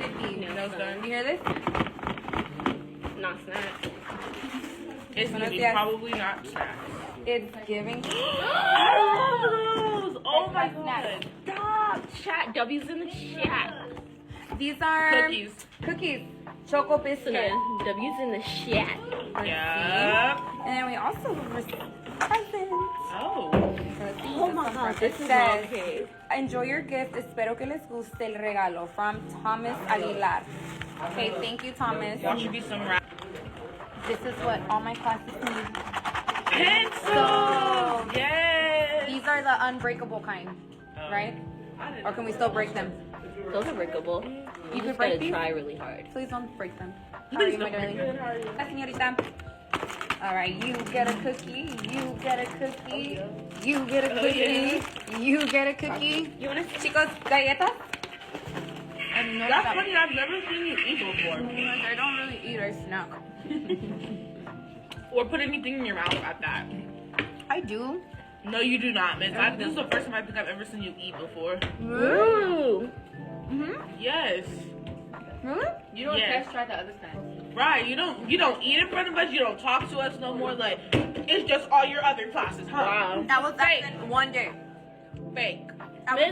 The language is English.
$50. Nails done. You hear this? Not snacks. It's Buenos giving, dias. probably not snacks. It's giving. I love those. Oh my That's my snack. god. Stop. Chat. W's in the chat. These are Cookies. Cookies. Choco So biscuit. then, W's in the chat. Yeah. And then we also received presents. Oh. Oh my god, this is Says, not okay. enjoy your gift. Espero que les guste el regalo. From Thomas Aguilar. Okay, thank you, Thomas. That should be some rap. This is what all my classes need. Pencils. Yes. These are the unbreakable kind, right? I didn't Or can we still break them? Those are breakable. You You could just break gotta these? try really hard. Please don't break them. How are Please you, my don't break darling? them. How are you? Hi, señorita. All right, you get a cookie. You get a cookie. You get a cookie. You get a cookie. You wanna Chicos, galletas? I know That's that. funny. I've never seen you eat before. I don't really eat or snack. Or put anything in your mouth at that. I do. No, you do not, Miss. This is the first time I think I've ever seen you eat before. Ooh. Yes. Really? You don't Yes. test try the other snacks. Right. You don't eat in front of us. You don't talk to us no more. Like it's just all your other classes, huh? Wow. That was absent one day. Fake. I was